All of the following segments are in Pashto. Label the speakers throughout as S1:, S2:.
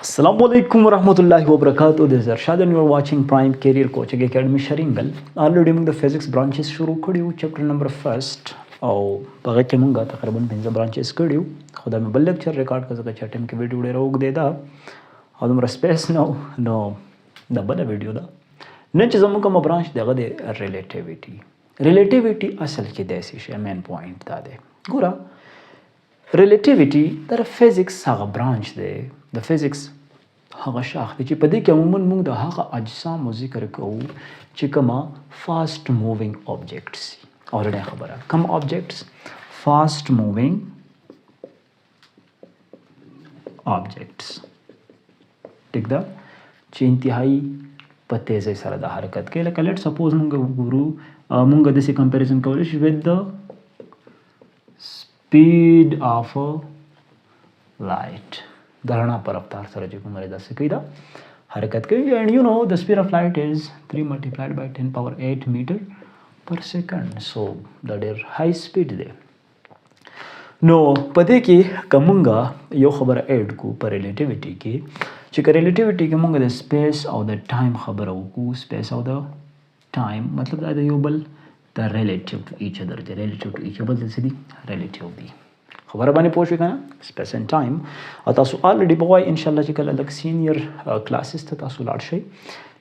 S1: Assalamu alaikum warahmatullahi wabarakatuh. This is Irshad and you are watching Prime Career Coaching Academy Sheringal. Already موږ د فزکس برانچز شروع کړیو چپټر نمبر 1 او هغه کې موږ تقریبا 15 برانچز کړیو. خو دا مې بل لیکچر ریکارډ کړ ځکه چې ټیم کې ویډیو ډېر اوږده ده او دومره سپیس نو دا بل ویډیو ده. نن چې زموږ کوم برانچ دغه د ریلیټیویټي اصل کې داسې شی مین پوینټ دا دی. ګوره ریلیټیویټي در فزکس هغه برانچ دی د فزکس هغه شاخ دی چې په دې کې عموما موږ د هغه اجسامو ذکر کوو چې کومه فاسټ مووینګ آبجیکټس دي. اورډي خبره کوم آبجیکټس فاسټ مووینګ آبجیکټس ټیک ده چې انتهایی په تیزی سره د حرکت کوي. لکه لیټ سپوز موږ وګورو موږ داسې کمپیریزن کولی شو with the speed of light د رڼا په رفتار سره چې کومه داسې کوي دا حرکت کوي. and you know the speed of light is 3 multiplied by 10 power 8 meter per second. so دا ډېر high speed دی. نو په دې کې که مونږ یو خبره ایډ کو په ریلیټیویټي کې چې که ریلیټیویټي کې مونږ د سپیس او د ټایم خبره وکړو سپیس او د ټایم مطلب دا د یو بل د ریلیټیو ټو ایچ ادر دی. ریلیټیو ټو ایچ بل څه دي ریلیټیو دي. خبره باندې پوه شوې که نه سپیس اینډ ټایم او تاسو الریډي به وایي انشاءالله چې کله لږ سینیر کلاسز ته تاسو لاړ شئ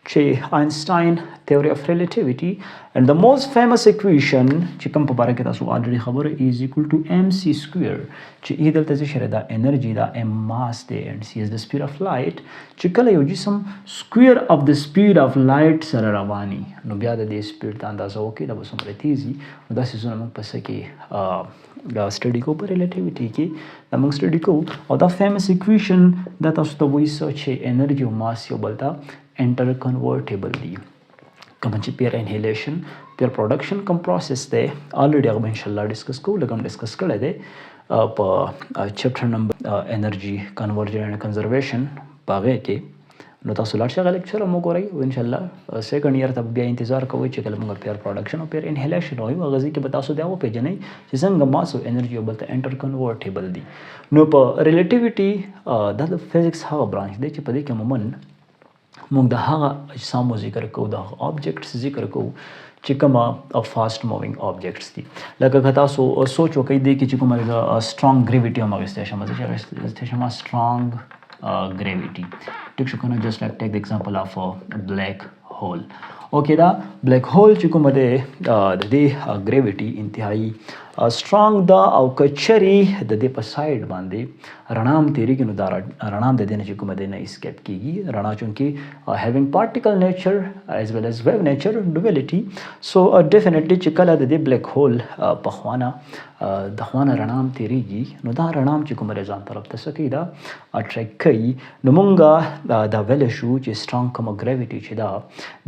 S1: چې آینسټاین تیوري اف ریلیټیویټي اینډ د موست فیمس اکویشن چې کوم په باره کې تاسو الریډي خبره ایز ایکول ټو ام سی سکویر چې ای دلته څه شی دا انرژي دا ام ماس دی اینډ سی از د سپیډ اف لایټ چې کله یو جسم سکویر اف د سپیډ اف لایټ سره رواني نو بیا د دې سپیډ ته اندازه وکړي دا به څومره تیزي نو دا څیزونه موږ په څه کې دا سټډي کوو په ریلیټیویټي کې دا موږ سټډي کوو او دا فیمس اکویشن دا تاسو ته وایي چې انرژي او ماس یو بل ته انټر کنورټیبل دي. کوم چې پیر انهیلیشن پیر پروډکشن کوم پروسس دی الریډي هغه به انشاءالله ډسکس کوو. لږ هم ډسکس کړی دی په چپټر نمبر انرژي کنورژن اینډ کنزرویشن په هغې کې. نو تاسو لاړ شئ هغه لیکچر هم وګورئ او انشاءالله سیکنډ ایئر ته بیا انتظار کوئ چې کله موږ پیر پروډکشن او پیر انهیلیشن وایو هغه ځای کې به تاسو دا وپېژنئ چې څنګه ماس او انرژي یو بل ته انټر کنورټیبل دي. نو په ریلیټیویټي دا د فزکس هغه برانچ دی چې په دې کې عموما موږ د هغه اجسامو ذکر کوو د هغه آبجیکټس ذکر کوو چې کومه فاسټ مووینګ آبجیکټس دي. لکه که تاسو سوچ وکئ دې کې چې کومه سټرانګ ګریویټي هم اخیستی شم زه چې اخیستی شم سټرانګ ګریویټي ټیک شو که نه. جسټ لایک ټیک د ایگزامپل آف بلیک هول. اوکې دا بلیک هول چې کومه دی د دې ګریویټي انتهایی سټرانګ ده او که چرې د دې په سایډ باندې رڼا هم تېرېږي نو دا رڼا هم د دې نه چې کومه دی نه اسکیپ کېږي. رڼا چونکې هیوینګ پارټیکل نیچر ایز ویل ایز ویو نیچر ډویلیټي سو ډیفینیټلی چې کله د دې بلیک هول په خوانه د خوانه رڼا هم تېرېږي نو دا رڼا هم چې کومه ځان طرف ته څه کوي دا اټریکټ کوي. نو مونږ دا ویلی شو چې سټرانګ کومه ګریویټي چې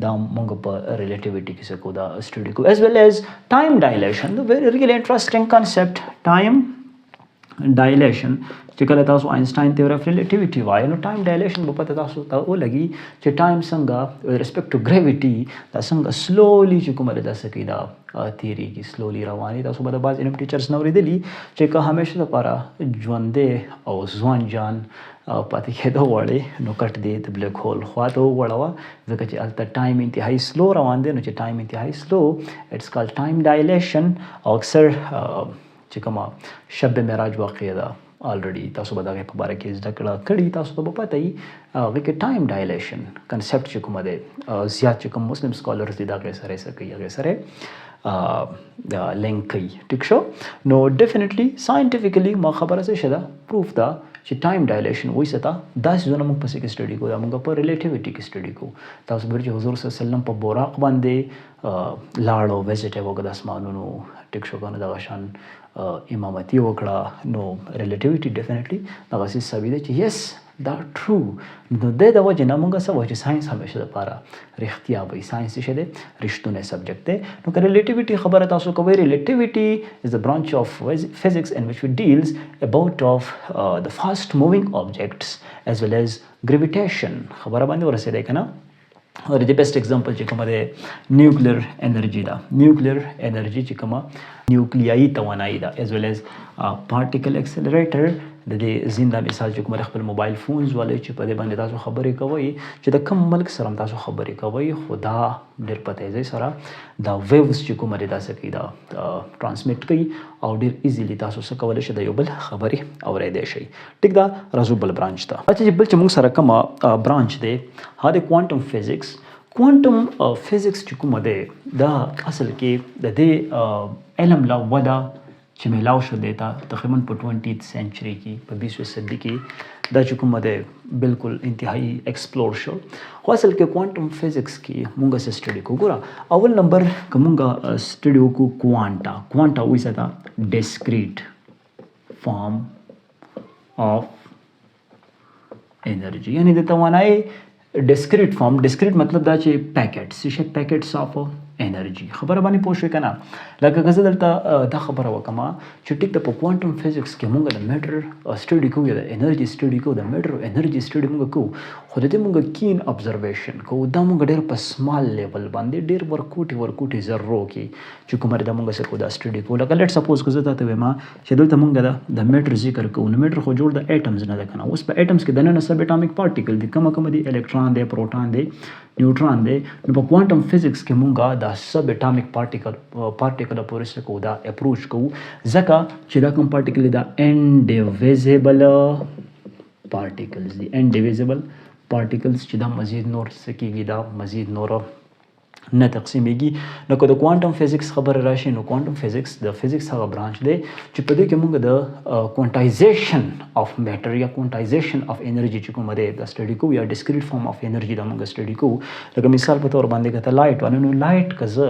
S1: دا مونږ په ریلیټیویټي کې څه کوو دا سټډي کوو ایز ویل ایز ټایم ډایلیشن ویری ریلی انټرسټینګ کنسپټ ټایم ډایلیشن چې کله تاسو آینسټاین تیوري اف ریلیټیویټي وایي نو ټایم ډایلیشن به پته تاسو ته ولګي چې ټایم څنګه ود ریسپیکټ ټو ګریویټي دا څنګه سلولی چې کومه ده داسې کوي دا تېرېږي سلولی رواني. تاسو به د بعض علم ټیچرس نه اورېدلي چې که همیشه دپاره ژوندی او ځوان جان پاتې کېدو غواړې نو کټ دی د بلیک هول خوا ته وغوړوه ځکه چې هلته ټایم انتهایی سلو روان دی. نو چې ټایم انتهایی سلو اټس کال ټایم ډایلیشن او اکثر چې کومه شب معراج واقعه ده الریډي تاسو به د هغې په باره کې زده کړه کړي تاسو ته به پته وي هغې کې ټایم ډایلیشن کنسپټ چې کومه دی زیات چې کوم مسلم سکالرز دي د هغې سره یې څه کوي هغې سره لینک کوي. ټیک شو. نو ډیفینیټلی ساینټیفیکلی ما خبره څه شه ده پروف ده چې ټایم ډایلیشن وایي څه ته دا څیزونه موږ پسې کې سټډي کوو دا موږ په ریلیټیویټي کې سټډي کوو. تاسو به چې حضور صلی الله علیه وسلم په براق باندې لاړ او وزټ یې وکړ د اسمانونو ټیک شو که نه دغه شان امامتي وکړه نو ریلیټیویټي ډیفینیټلی دغه څیز ثابت دی چې یس دا ټرو. نو د دې وجې نه موږ څه وایو چې ساینس همیشه دپاره رښتیا وایي. ساینس څه شی دی رښتونی سبجیکټ دی. نو که ریلیټیویټي خبره تاسو کوئ ریلیټیویټي از د برانچ اف فزکس ان وچ وی ډیلز اباؤٹ اف د فاسټ مووینګ آبجیکټس ایز ویل ایز ګریویټیشن. خبره باندې ورسېدی که نه. اور د بیسټ ایگزامپل چې کومه دی نیوکلیر انرژي ده. نیوکلیر انرژي چې کومه نیوکلیایي توانایي ده ایز ویل ایز پارټیکل اکسلریټر د دې زنده مثال چې کوم خپل موبایل فونز والے چې په دې باندې تاسو خبرې کوئ چې د کوم ملک سره تاسو خبرې کوئ خو دا ډېر په تیزۍ سره دا ویوز چې کوم لري دا څه کوي دا ټرانسمیټ کوي او ډېر ایزیلی تاسو څه کولی شئ د یو بل خبرې اورېدی شئ. ټیک ده، راځو بل برانچ ته. چې بل چې موږ سره کومه برانچ دی هغه د کوانټم فزیکس. کوانټم فزیکس چې کومه دی دا اصل کې د دې علم لا وده چې میلاو شو دی تقریبا په 20th سنچري کې په 20وي صدي کې دا چې کومه دی بالکل انتهایی ایکسپلور شو. خو اصل کې کوانټم فزیکس کې مونږ څه سټډي کوو. ګوره اول نمبر که مونږ سټډي وکړو کوانټا وایي څه ته ډسکریټ فارم اف انرژي، یعنی د توانایي ډسکریټ فارم. ډسکریټ مطلب دا چې پیکټس څه شي پیکټس اف انرژي. خبره باندې پوه شوې که نه؟ لکه که زه دلته دا خبره وکړم چې ټیک ده په کوانټم فزیکس کې مونږ د میټر سټډي کوو یا د انرژي سټډي کوو، د میټر او انرژي سټډي مونږ کوو، خو د دې مونږ کین ابزرویشن کوو. دا مونږ ډېر په سمال لیول باندې ډېر ورکوټي ذرو کې چې کومه دا مونږ څه کوو دا سټډي کوو. لکه لیټ سپوز که زه تاته وایم چې دلته مونږ د میټر ذکر کوو، نو میټر خو جوړ د ایټمز نه ده که نه. اوس په ایټمز کې دننه سب اټامیک پارټیکل دي، کومه دي الکترون دی، پروټون دی، نیوټرون دی. نو په کوانټم فزیکس کې مونږ دا سب اټامیک پارټیکل پورې څه کوو دا اپروچ کوو، ځکه چې دا کوم پارټیکل دی دا انډیویزیبل پارټیکلز دي. انډیویزیبل پارټیکلز چې دا مزید نور څه کېږي دا مزید نور نه تقسیمیږي. نو که د کوانټم فزیکس خبره راشي نو کوانټم فزیکس د فزیکس هغه برانچ دی چې په دې کې موږ د کوانټایزیشن اف میټر یا کوانټایزیشن اف انرژي چې کومه دی دا سټډي کوو، یا ډسکریټ فارم اف انرژي دا موږ سټډي کوو. لکه مثال په تور باندې که ته لایټ وانه نو لایټ که زه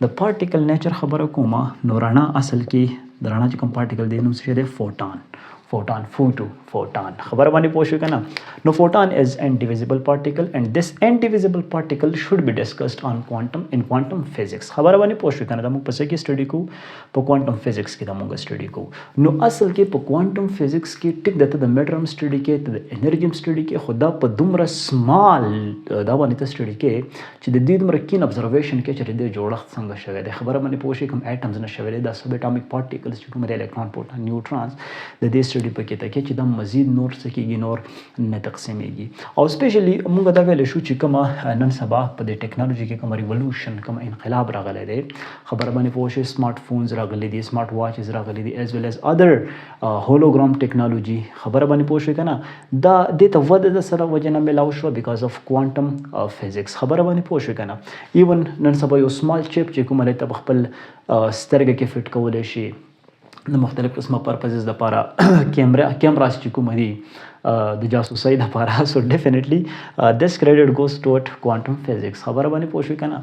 S1: د پارټیکل نیچر خبره کوم نو رڼا اصل کې د رڼا چې کوم پارټیکل دی نو څه دی photon. خبر باندې پوه شو که نه؟ نو photon is indivisible particle and this indivisible particle should be discussed in quantum physics. خبر باندې پوه شو که نه؟ دا موږ په څه کې سټډي کوو؟ په کوانټم فزیکس کې دا موږ سټډي کوو. نو اصل کې په کوانټم فزیکس کې ټیک ده ته د میټر هم سټډي کې، ته د انرژي هم سټډي کې، خو دا په دومره سمال دا باندې ته سټډي کې چې د دې دومره کین ابزرویشن کې چې د دې جوړښت څنګه شوی دی. خبره باندې پوه شئ کوم ایټمز نه شوی دی، دا سب اټامیک پارټیکلز چې کوم دی الکترون، پروټون، نیوټرونز د دې سټډي پکې ته کې چې دا مزید نور څه کېږي نور نه تقسیمیږي. او سپیشلی موږ دا ویلی شو چې کومه نن سبا په دې ټیکنالوژي کې کوم ریولوشن کوم انقلاب راغلی دی، خبره باندې پوه شئ سمارټ فونز راغلی دي، سمارټ واچز راغلی دي، ایز ویل ایز ادر هولوګرام ټیکنالوژي. خبره باندې پوه شئ که نه؟ دا دې ته وده د سره وجه نه میلاو شوه بیکاز اف کوانټم فزیکس. خبره باندې پوه شئ که نه؟ ایون نن سبا یو سمال چپ چې کومه دی ته په خپل سترګه کې فټ کولی شي د مختلف قسمه پرپزز دپاره کیمراز چې کومه دي د جاسوسۍ دپاره. سو ډیفینیټلی دس کریډټ ګوز ټوورډ کوانټم فزیکس. خبره باندې پوه شوې که نه؟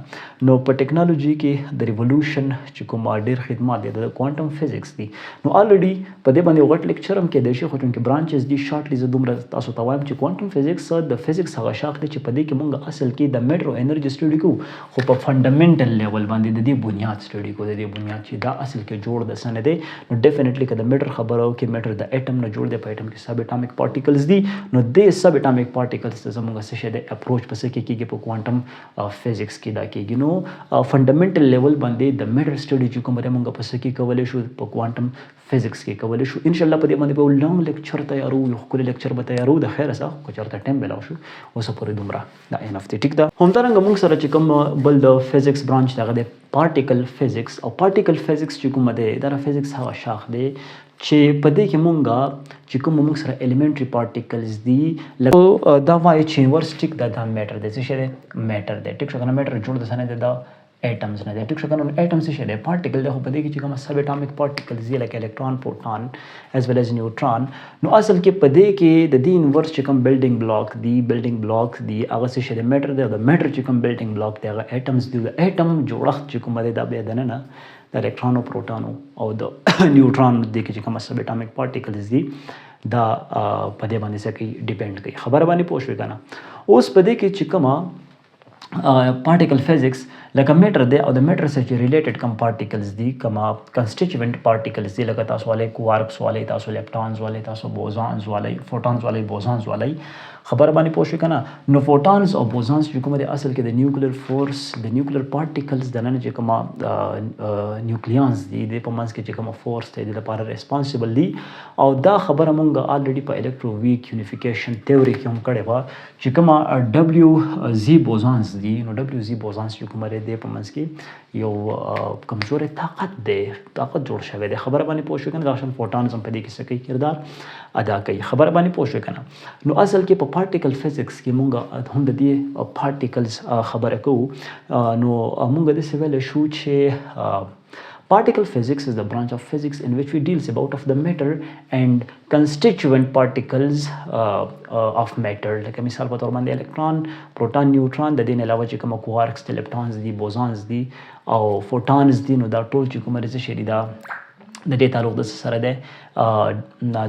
S1: نو په ټیکنالوژي کې د ریولوشن چې کوم ډېر خدمات دی د کوانټم فزیکس دي. نو الریډي په دې باندې غټ لیکچر هم کېدی شي، خو چونکې برانچز دي شارټلی زه دومره تاسو ته وایم چې کوانټم فزیکس د فزیکس هغه شاخ دی چې په دې کې موږ اصل کې د میټر او انرژي سټډي کوو، خو په فنډامنټل لیول باندې د دې بنیاد سټډي کوو، د دې بنیاد چې دا اصل کې جوړ د څه نه دی. نو ډیفینیټلی که د میټر خبره وکړي، میټر د ایټم نه جوړ دی، په ایټم کې سب اټامیک پارټیکلز دي. نو دې سب اټامیک پارټیکلز ته زموږ څه شی دی اپروچ په څه کې کېږي په کوانټم فزیکس کې دا کېږي. نو فنډامنټل لیول باندې د میټر سټډي چې کوم دی موږ په څه کې کولی شو په کوانټم فزیکس کې کولی شو. انشاءالله په دې باندې به یو لانګ لیکچر تیارو، یو ښکلی لیکچر به تیارو د خیره څخه که چېرته ټایم میلاو شو. اوسه پورې دومره دا انف دی. ټیک ده. همدارنګه موږ سره چې کوم بل د فزیکس برانچ دی هغه دی پارټیکل فزیکس. او پارټیکل فزیکس چې کومه دی دا د فزیکس هغه شاخ دی چې په دې کې مونږ چې کوم موږ سره ایلیمنټري پارټیکلز دي لکه دا وایي چې یونیورس ټیک دا میټر دی. څه شی دی؟ میټر دی. ټیک شو که نه؟ میټر جوړ د څه نه دی؟ دا ایټمز نه دی. ټیک شو که نه؟ ایټم څه شی دی؟ پارټیکل دی. خو په دې کې چې کومه سب اټامیک پارټیکلز دي لکه الکترون، پروټون ایز ویل ایز نیوټرون. نو اصل کې په دې کې د دې یونیورس چې کوم بلډینګ بلاک دي هغه څه شی دی؟ میټر دی. او د میټر چې کوم بلډینګ بلاک دی هغه ایټمز دي. د ایټم جوړښت چې کومه دی دا بیا دننه د الکترونو، پروټونو او د نیوټرون دې کې چې کومه سب اټامیک پارټیکلز دي دا په دې باندې څه کوي؟ ډیپینډ کوي. خبره باندې پوه شوې که نه؟ اوس په دې کې چې کومه پارټیکل فزیکس لکه میټر دی او د میټر سره چې ریلیټډ کم پارټیکلز دي کما کنسټیچوینټ پارټیکلز دي لکه تاسو والے کوارکس والے تاسو لیپټونز والے تاسو بوزانز والے فوټونز والے بوزانز والے خبر باندې پوه شئ کنه. نو فوټونز او بوزانز چې کوم دي اصل کې د نیوکلیر فورس د نیوکلیر پارټیکلز د نن چې کوم نیوکلیانز دي د په منځ کې چې کوم فورس دی د لپاره ریسپانسیبل دي او دا خبره مونږ الریډي په الکترو ویک یونیفیکیشن تیوري کې هم کړې وه چې کوم ډبلیو زی بوزانز دي. نو ډبلیو زی بوزانز چې کوم دی په منځ کې یو کمزوري طاقت جوړ شوی دی. خبر باندې پوه شئ کنه دا شان فوټونز هم په دې کې څه کوي کردار ادا کوي. خبر باندې پوه شئ کنه. نو اصل کې په پارټیکل فزکس کې مونږ هم د دې پارټیکلز خبره کوو. نو مونږ د څه ویلی شو چې particle physics is the branch of physics in which we deals about of the matter and constituent particles of matter. لکه مثال په تور باندې الکترون پروټون نیوټرون د دې نه علاوه چې کوم کوارکس دي لیپټونز دي بوزانز دي او فوټونز دي نو دا ټول چې کوم رزه شری دا د دې تعلق د سره ده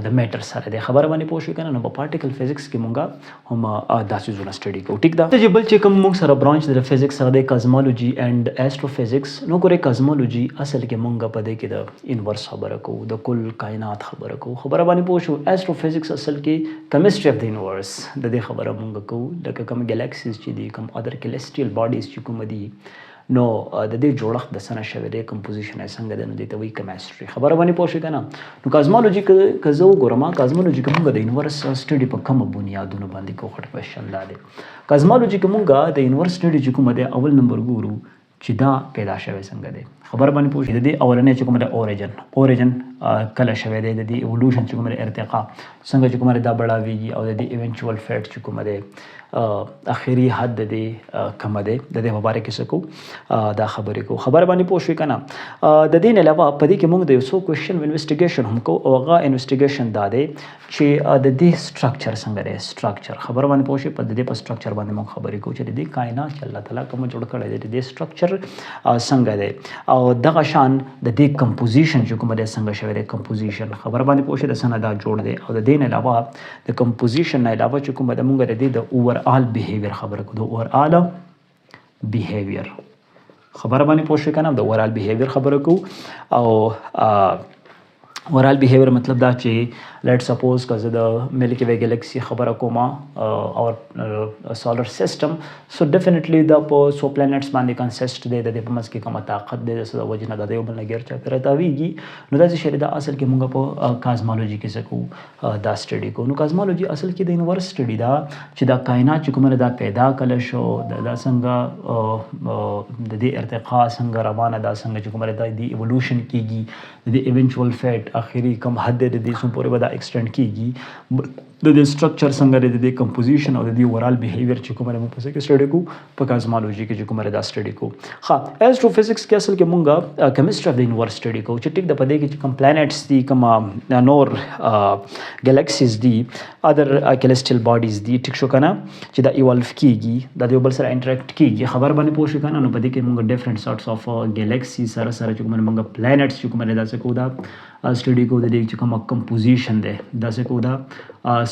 S1: د میټر سره ده. خبر باندې پوه شئ کنه. نو په پارټیکل فزکس کې مونږه هم داسې زونه سټډي کوو. ټیک ده. چې بل چې کوم مونږ سره برانچ د فزکس سره د کازمولوژي اینڈ استروفزکس. نو ګوره کازمولوژي اصل کې مونږ په دې کې د انورس خبره کوو د کل کائنات خبره کوو. خبر باندې پوه شو. استروفزکس اصل کې کیمستري اف د یونیورس د دې خبره مونږ کوو. لکه کوم ګالاکسیز چې دي کوم ادر کیلسټریل باډیز چې کوم دي نو د دې جوړښت د سنه شوی دی کمپوزیشن یې څنګه دی نو دې ته وایي کیمستري. خبره باندې پوه شئ که نه. نو کازمولوژي که زه وګورم کازمولوژي که مونږ د یونیورس سټډي په کومه بنیادونو باندې کوو خټ کوېشن دا دی. کازمولوژي که مونږ د یونیورس سټډي چې کومه دی اول نمبر ګورو چې دا پیدا شوی څنګه دی. خبر باندې پوه شئ. د دې اولنی چې کومه دی اوریجن کله شوی دی د دې ایولوشن چې کومه دی ارتقا څنګه چې کومه دی دا بړاویږي او د دې ایونچوال فیټ چې کومه دی اخري حد د دې کمه دی د دې په باره کې څه کوو دا خبرې کوو. خبر باندې پوه شئ که نه. د دې نه علاوه په دې کې موږ د یو څو کوېشن انویسټیګیشن هم کوو او هغه انویسټیګیشن دا دی چې د دې سټرکچر څنګه دی سټرکچر. خبر باندې پوه شئ. په د دې په سټرکچر باندې موږ خبرې کوو چې د دې کائنات چې الله تعالی کوم جوړ کړی دی د دې سټرکچر څنګه دی او دغه شان د دې کمپوزیشن چې کومه دی څنګه شوی دی کمپوزیشن. خبر باندې پوه شئ. د څه نه دا جوړ دی او د دې نه علاوه د کمپوزیشن نه علاوه چې کومه ده موږ د دې د اوور آل بیهیویر خبره کوو. د اوور آل بیهیویر خبره باندې پوه شئ که نه. د اوور آل بیهیویر خبره کوو او اوورال بیهیویر مطلب دا چې لیټ سپوز که زه د ملکی وی ګلیکسي خبره کوم او سولر سیسټم سو ډیفینیټلی دا په څو پلانټس باندې کنسسټ دی. د دې په منځ کې کومه طاقت دی د څه د وجې نه د یو بل نه ګیر چاپېره تاویږي. نو داسې شی دا اصل کې مونږ په کازمالوجي کې څه کوو دا سټډي کوو. نو کازمالوجي اصل کې د یونیورس سټډي دا چې دا کائنات چې کومه دا پیدا کله شو دا څنګه د دې ارتقا څنګه روانه دا څنګه چې کومه دا د ایولوشن کېږي د دې ایونچوال فیټ اخري کم حد دی د دې څومره پورې به دا ایکسټینډ کېږي د دې سټرکچر څنګه دی د دې کمپوزیشن او د دې اوورال بیهیویر چې کومه موږ په څه کې سټډي کوو په کازمالوجي کې چې کومه دا سټډي کوو. ښه ایسټروفزکس کې اصل کې مونږ کیمستري اف د یونیورس سټډي کوو چې ټیک د په دې کې چې کوم پلانټس دي کوم نور ګلیکسیز دي ادر کیلسټریل باډیز دي ټیک شو که نه چې دا ایوالف کېږي دا د یو بل سره انټریکټ کېږي. خبر باندې پوه شئ که نه. نو په دې کې مونږ ډفرنټ سارټس اف ګلیکسي سره سره چې کومه مونږ پلانټس چې کومه دا څه کوو دا سټډي کوو د دې چې کومه کمپوزیشن دی دا څه کوو دا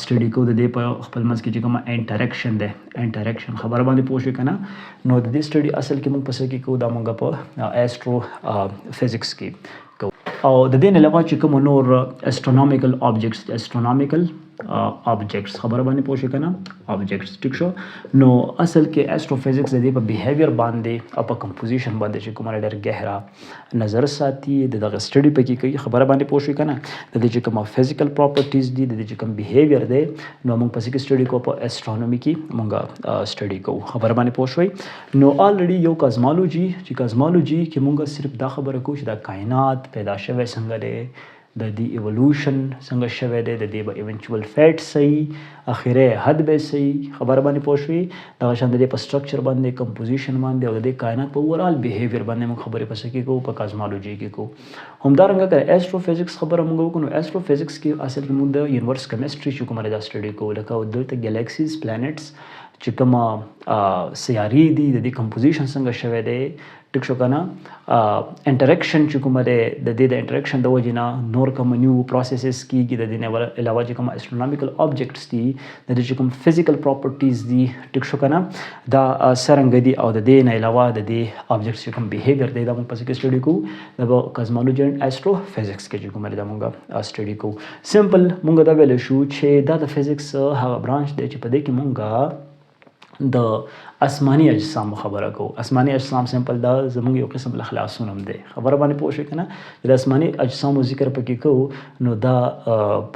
S1: سټډي کوو د دې په خپل منځ کې چې کومه انټریکشن دی انټریکشن. خبر باندې پوه شئ که نه. نو د دې سټډي اصل کې موږ په څه کې کوو دا موږ په ایسټرو فزکس کې کوو. او د دې نه علاوه چې کوم نور اسټرونامیکل آبجیکټس اسټرونامیکل آبجیکټس خبر باندې پوه شئ که نه آبجیکټس ټیک شو. نو اصل کې ایسټروفزکس د دې په بیهیویر باندې او په کمپوزیشن باندې چې کومه ډېر ګهره نظر ساتي د دغه سټډي پکې کوي. خبره باندې پوه شئ که نه. د دې چې کومه فزیکل پراپرټیز دي د دې چې کوم بیهیویر دی نو موږ په څه کې سټډي کوو په اسټرونومي کې موږ سټډي کوو. خبر باندې پوه شوئ. نو الریډي یو کازمالوجي چې کازمالوجي کې موږ صرف دا خبره کوو چې دا کائنات پیدا شوی څنګه دی د دې ایولوشن څنګه شوی دی د دې به ایونچوال فیټ صحیح اخري حد به صحیح. خبر باندې پوه شوئ. دغه شان د دې په سټرکچر باندې کمپوزیشن باندې او د دې کائنات په اوورال بیهیویر باندې موږ خبرې په څه کې کوو په کازمالوجي کې کوو. همدارنګه که ایسټروفزکس خبره موږ وکړو نو ایسټروفزکس کې اصل کې موږ د یونیورس کیمستري چې کومه دا سټډي کوو لکه دلته ګلیکسیز پلانټس چې کومه سیارې دي د دې کمپوزیشن څنګه شوی دی ټیک شو کنه انټریکشن چې کومه ده د دې د انټریکشن د وجې نه نور کوم نیو پروسیسز کیږي د دې نه علاوه چې کوم اسټرونامیکل آبجیکټس دي د دې چې کوم فزیکل پراپرټیز دي ټیک شو کنه دا څرنګه دي او د دې نه علاوه د دې آبجیکټس چې کوم بیهیویر دی دا موږ پس کې سټډي کوو د کازمالوجي اند استرو فزیکس کې چې کوم دا موږ سټډي کوو سمپل موږ دا ویل شو چې دا د فزیکس هغه برانچ دی چې په دې کې موږ د آسماني اجسام خبره کوو. آسماني اجسام سمپل دا زموږ یو قسم اخلاصونه هم دی خبره باندې پوه شئ کنه د آسماني اجسامو ذکر پکې کوو نو دا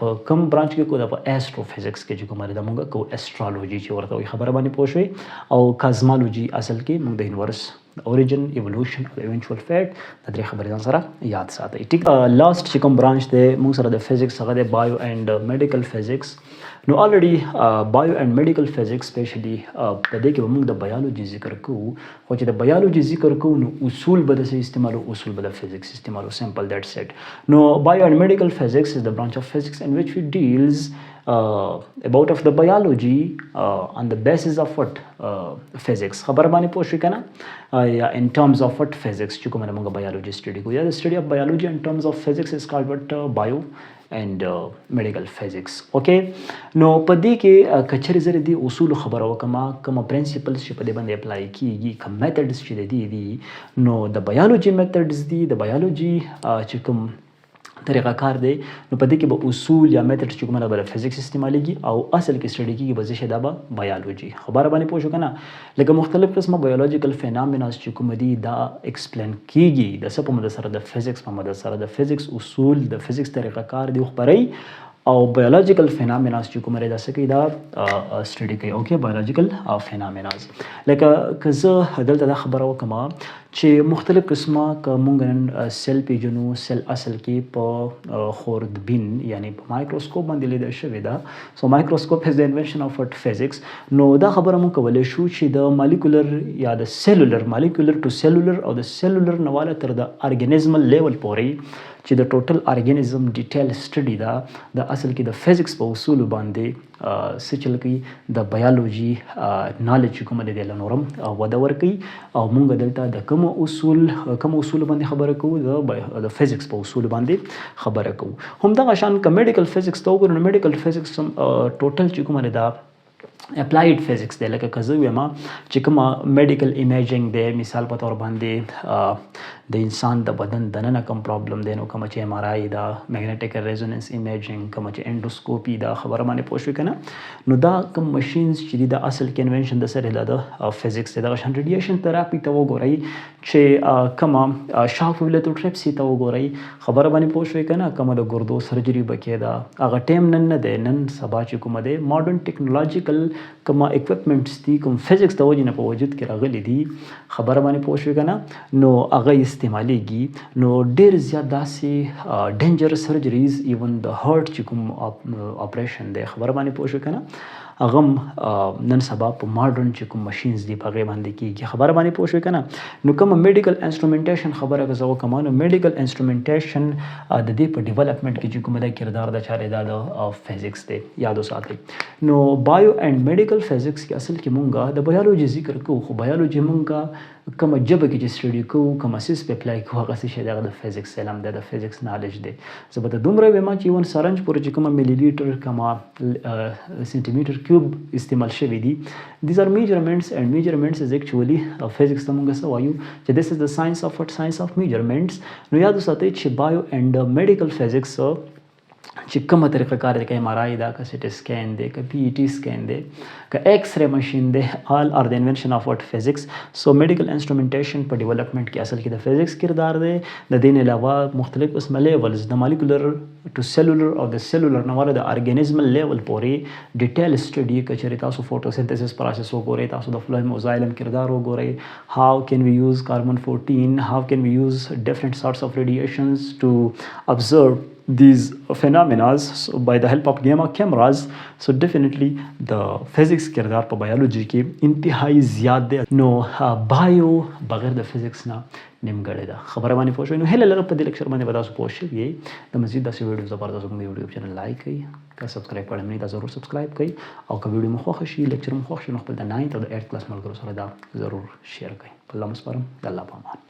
S1: په کم برانچ کې کوو دا په استرو فزیکس کې چې کومه دا موږ کوو استرالوجي چې ورته وي خبره باندې پوه شئ او کازمالوجي اصل کې موږ د یونیورس origin evolution او eventual fate دا درې خبرې ځان سره یاد ساتئ ټیک لاست چې کوم برانچ دی موږ سره د فزیکس هغه د بایو اینڈ میډیکل فزیکس نو الریډي بایو اینڈ میډیکل فزیکس سپیشلی په دې کې موږ د بایولوژي ذکر کوو خو چې د بایولوژي ذکر کوو نو اصول به د استعمالو اصول به د فزیکس استعمالو سمپل دیټس اټ نو بایو اینڈ میډیکل فزیکس از د برانچ اف فزیکس in which we deals about of the biology on the basis of what physics خبر باندې پوه شئ کنه یا in terms of what physics چې کومه موږ biology study کوو یا the study of biology in terms of physics is called what bio and medical physics okay نو په دې کې کچري زره دي اصول خبره وکما کوم پرنسپلز چې په دې باندې اپلای کیږي کوم میتھډز چې دي نو د بایولوژي میتھډز دي د بایولوژي چې کوم طریقه کار دی نو په دې کې به اصول یا میتھډ چې کومه به فزیکس استعمالېږي او اصل کې سټډي کېږي به څه دا به بایولوژي خبره باندې پوه شو کنه لکه مختلف قسمه بایولوژیکل فینامیناز چې کوم دي دا ایکسپلین کېږي د څه په مدد سره د فزیکس په مدد سره د فزیکس اصول د فزیکس طریقه کار دی خبري او بایولوژیکل فینامیناز چې کومه دا څه کوي دا سټډي کوي اوکې بایولوژیکل فینامیناز لکه که زه دلته دا خبره وکم چې مختلف قسمه که مونږ نن سیل پیژنو سیل اصل کې په خوردبین یعنی په مایکروسکوپ باندې لیدل شوې ده سو مایکروسکوپ از د انوینشن اف فزیکس نو دا خبره مونږ کولی شو چې د مالیکولر یا د سیلولر مالیکولر ټو سیلولر او د سیلولر نه والا تر د ارګانیزمل لیول پورې چې د ټوټل ارګانیزم ډیټیل سټډي ده د اصل کې د فزیکس په اصول باندې څه چل کوي د بایولوژي نالج کوم د نورم وده ورکوي او مونږ دلته د کوم اصول باندې خبره کوو د فزیکس په اصول باندې خبره کوو همدغه شان که میډیکل فزیکس ته وګورو نو میډیکل فزیکس ټوټل چې کومه ده اپلایډ فزیکس دی لکه که زه ویم چې کومه میډیکل ایمیجنګ دی مثال په تور باندې د انسان د بدن دننه کوم پرابلم دی نو کومه چې ایم آر آی دا میګنیټیک ریزونانس ایمیجنګ کومه چې انډوسکوپي دا خبره باندې پوه شوې کنه نو دا کوم ماشینز چې دي د اصل کې انوینشن د سره د فزیکس دی دغه شان ریډیشن تراپي ته وګورئ چې کومه شاک ویلیتوټریپسي ته وګورئ خبره باندې پوه شوې کنه کومه د ګردو سرجري بکې دا هغه ټیم نن نه دی نن سبا چې کومه دی ماډرن ټیکنالوژیکل کومه اکوپمنټس دي کوم فزیکس د وجې نه په وجود کې راغلي دي خبره باندې پوه شوې کنه نو هغه استعمالیږي نو ډېر زیات داسې ډینجرس سرجریز ایون د هارت چې کوم اپریشن دی خبره باندې پوه شوې کنه هغه نن سبا په ماډرن چې کوم ماشینز دي په هغې باندې کېږي خبره باندې پوه شوې کنه نو کومه میډیکل انسټرومنټیشن خبره که زه وکړم نو میډیکل انسټرومنټیشن د دې په ډیولپمنټ کې چې کومه دا کردار د چارې دا د فزیکس دی یاد وساتئ نو بایو اینڈ میډیکل فزیکس کې اصل کې مونږه د بایولوژي ذکر کوو خو بایولوژي مونږه کومه ژبه کې چې سټډي کوو کوم اساس په اپلای کوو هغه څه شی د فزیکس علم دی د فزیکس نالج دی زه به دومره وایم چې یون سرنج پورې چې کومه ملي لیټر کومه سنټیمیټر کیوب استعمال شوی دي these are measurements and measurements is actually physics ته مونږ څه وایو چې this is the science of what science of measurements نو یاد وساتئ چې بایو اینڈ میډیکل فزیکس چې کومه طریقه کار دی که ایم آر آی دا که سی ټي سکین دی که پی ای ټي سکین دی که ایکس ری مشین دی آل آر د انوینشن آف وټ فزیکس سو میډیکل انسټرومنټیشن په ډیولپمنټ کې اصل کې د فزیکس کردار دی د دې نه علاوه مختلف قسمه لیولز د مالیکولر ټو سیلولر او د سیلولر نه والا د ارګانیزمل لیول پورې ډیټیل سټډي که چېرې تاسو فوټوسنتھسس پروسس وګورئ تاسو د فلویم او زایلم کردار وګورئ هاو کین وی یوز کاربن 14 هاو کین وی یوز ډفرنٹ سارټس اف ریډیشنز ټو observe these phenomena by the help of gamma cameras so definitely the physics کردار په بایولوژي کې انتهایی زیات دی نو بایو بغیر د فزیکس نه نیمګړی ده خبره باندې پوه شوئ نو هیله لرم په دې لیکچر باندې به تاسو پوه شوي د مزید داسې ویډیوز لپاره تاسو زموږ یوټیوب چینل لایک کړئ که سبسکرایب کړی نه دا ضرور سبسکرایب کړئ او که ویډیو مو خوښه شي لیکچر مو خوښ شي نو خپل د 9th او د 8th کلاس ملګرو سره دا ضرور شیر کړئ په الله مو سپارم د الله په امان